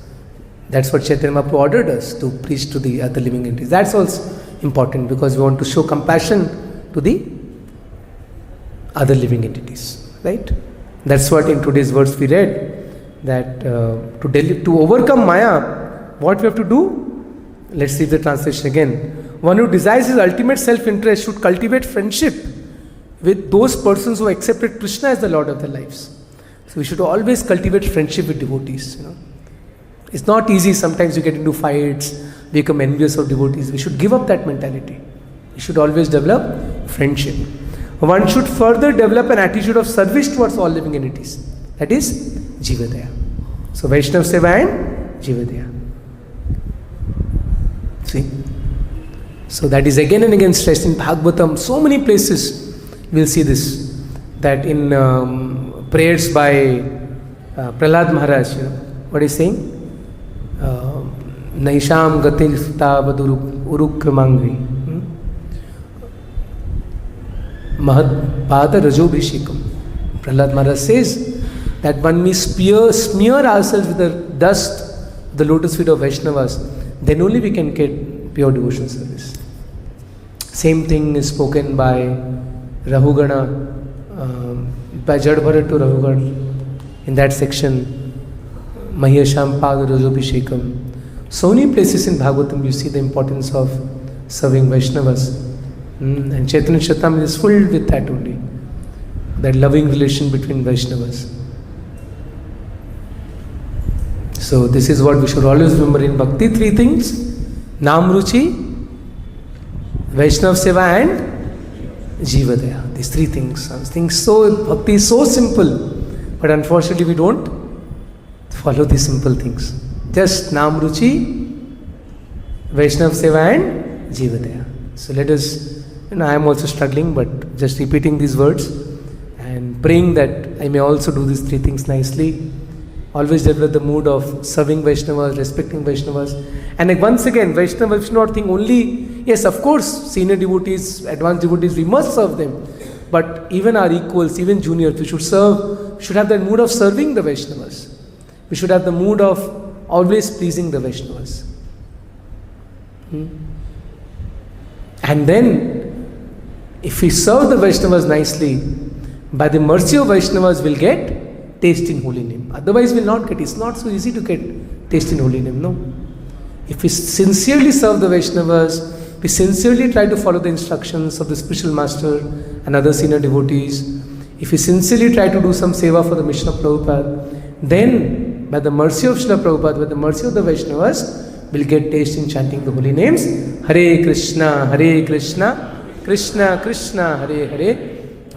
That's what Chaitanya Mahaprabhu ordered us to preach to the other living entities. That's also important because we want to show compassion to the other living entities. Right? That's what in today's verse we read, that to overcome Maya, what we have to do? Let's see the translation again. One who desires his ultimate self-interest should cultivate friendship with those persons who accepted Krishna as the Lord of their lives. So we should always cultivate friendship with devotees. It's not easy. Sometimes you get into fights, become envious of devotees. We should give up that mentality. We should always develop friendship. One should further develop an attitude of service towards all living entities. That is Jivadaya. So Vaishnav Seva and Jivadaya. See? So that is again and again stressed in Bhagavatam. So many places we will see this. That in prayers by Prahlad Maharaj, what is saying? Naisham gatil sutavad urukramangri Mahatpada Rajobhishekam. Prahlad Maharaj says that one may smear ourselves with the dust, the lotus feet of Vaishnavas, then only we can get pure devotional service. Same thing is spoken by Rahugana, by Jadbharat to Rahugana, in that section, Mahiyasham Pada Rajobhishekam. So many places in Bhagavatam you see the importance of serving Vaishnavas. And Chaitanya Charitamrita is filled with that only. That loving relation between Vaishnavas. So this is what we should always remember in Bhakti. Three things. Nam Ruchi, Vaishnav Seva and Jivadaya. These three things. Bhakti is so simple. But unfortunately we don't follow these simple things. Just Nam Ruchi, Vaishnav Seva and Jivadaya. So let us, I am also struggling, but just repeating these words and praying that I may also do these three things nicely. Always develop the mood of serving Vaishnavas, respecting Vaishnavas. And once again, Vaishnavas should not think only, yes, of course, senior devotees, advanced devotees, we must serve them. But even our equals, even juniors, we should have that mood of serving the Vaishnavas. We should have the mood of always pleasing the Vaishnavas. And then, if we serve the Vaishnavas nicely, by the mercy of Vaishnavas, we'll get taste in holy name. Otherwise, we'll not get. It's not so easy to get taste in holy name, no. If we sincerely serve the Vaishnavas, we sincerely try to follow the instructions of the spiritual master and other senior devotees, if we sincerely try to do some seva for the mission of Prabhupada, then by the mercy of Srila Prabhupada, by the mercy of the Vaishnavas, we'll get taste in chanting the holy names. Hare Krishna, Krishna Krishna, Hare Hare,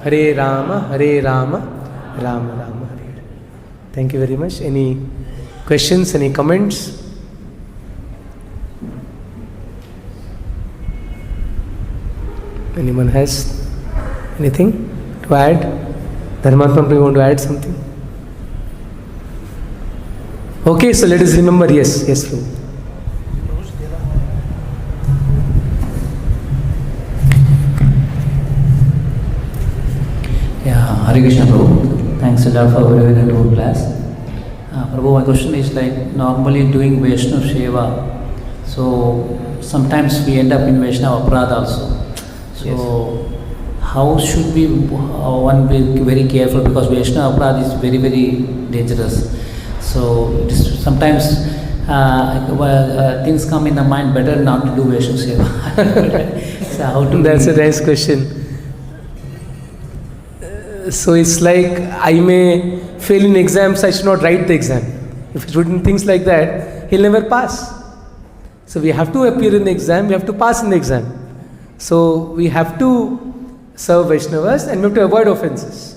Hare Rama, Rama Rama, Hare. Thank you very much. Any questions, any comments? Anyone has anything to add? Dharmatma Prabhu, you want to add something? Okay, so let us remember, yes, Prabhu. Hare Krishna Prabhu, thanks a lot for a very good class. Prabhu, my question is like normally doing Vaishnav Seva. So sometimes we end up in Vaishnava Aparadha also. So how should we one be very careful, because Vaishnava Aparadha is very, very dangerous. So sometimes things come in the mind, better not to do Vaishnava Seva. So how to That's a nice question. So it's like I may fail in exams, I should not write the exam. If a student thinks like that, he'll never pass. So we have to appear in the exam, we have to pass in the exam. So we have to serve Vaishnavas and we have to avoid offenses.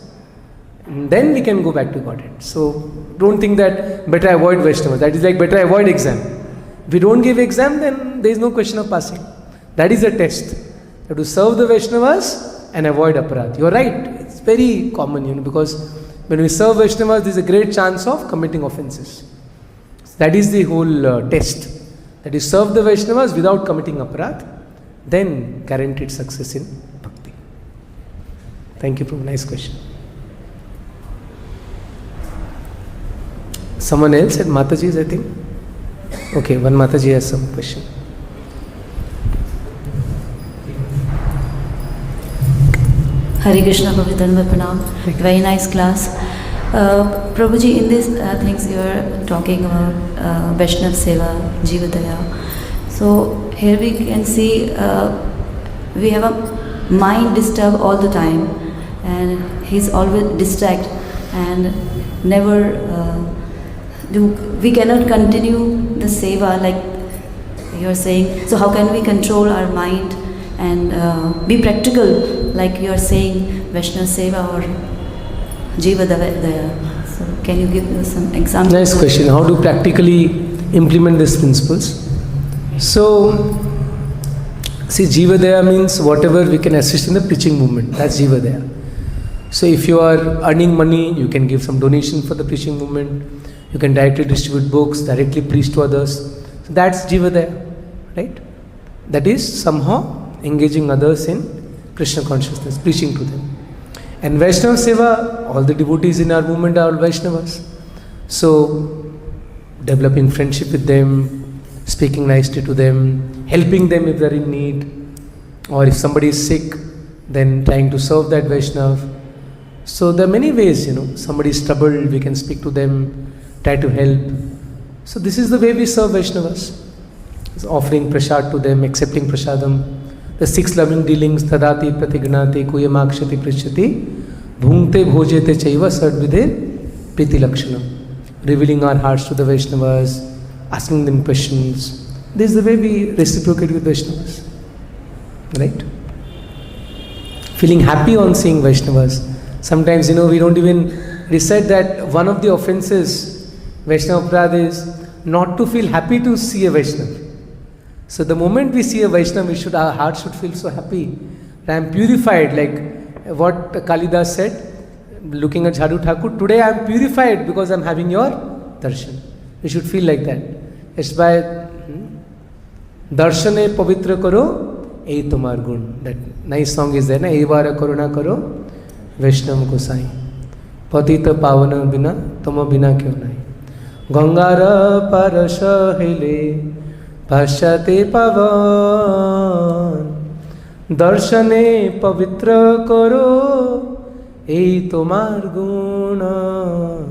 And then we can go back to Godhead. So don't think that better avoid Vaishnavas. That is like better avoid exam. If we don't give exam, then there is no question of passing. That is a test. You have to serve the Vaishnavas and avoid aparadh. You are right. It's very common, because when we serve Vaishnavas, there is a great chance of committing offenses. That is the whole test. That is, serve the Vaishnavas without committing aparadh, then guaranteed success in bhakti. Thank you, Prabhu. Nice question. Someone else at Mataji's, I think. Okay, one Mataji has some question. Hare Krishna, Prabhu Dhanva Pranam. Very nice class. Prabhuji, in these things you are talking about Vaishnav Seva, Jivadaya. So here we can see we have a mind disturbed all the time, and he's always distracted and never we cannot continue the Seva like you're saying. So how can we control our mind and be practical, like you are saying, Vaishnava Seva or Jivadaya? So can you give us some examples? Nice question. How to practically implement these principles? So, see, Jivadaya means whatever we can assist in the preaching movement. That's Jivadaya. So if you are earning money, you can give some donation for the preaching movement. You can directly distribute books, directly preach to others. So that's Jivadaya, right? That is somehow engaging others in Krishna consciousness, preaching to them. And Vaishnava Seva, all the devotees in our movement are all Vaishnavas. So, developing friendship with them, speaking nicely to them, helping them if they are in need, or if somebody is sick, then trying to serve that Vaishnava. So, there are many ways, somebody is troubled, we can speak to them, try to help. So, this is the way we serve Vaishnavas. It's offering prasad to them, accepting prasadam. The 6 loving dealings, tadati, pratignati, kuyamakshati, prichyati, bhungte, bhojete, chaiva, sadvidhe, priti lakshanam. Revealing our hearts to the Vaishnavas, asking them questions. This is the way we reciprocate with Vaishnavas. Right? Feeling happy on seeing Vaishnavas. Sometimes, we don't even, it is said that one of the offenses, Vaishnava Aparadha, is not to feel happy to see a Vaishnava. So the moment we see a Vaishnava, our heart should feel so happy. I am purified, like what Kalidas said, looking at Jhadu Thakur, today I am purified because I am having your darshan. We should feel like that. It's by darshane pavitra karo, ei tomar gun. That nice song is there, na? Evara karuna karo, Vaishnav ko sai. Patita pavana bina, toma bina kyo nahi. Gangara parasha hele, Pashate pavan, darshane pavitra karo, ei tomar guna.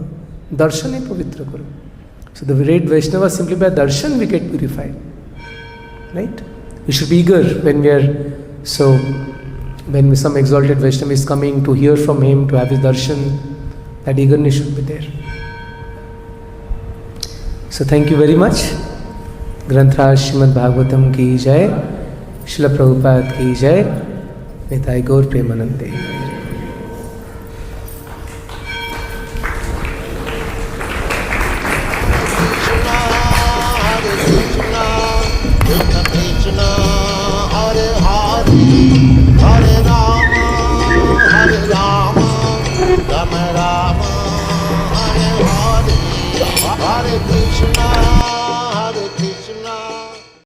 Darshane pavitra karo. So the great Vaishnava, simply by darshan we get purified. Right? We should be eager when we are, so when some exalted Vaishnava is coming, to hear from him, to have his darshan, that eagerness should be there. So thank you very much. ग्रंथराज Shrimad Bhagavatam की जय, श्रील प्रभुपाद की जय, निताई गौर प्रेमानंदे।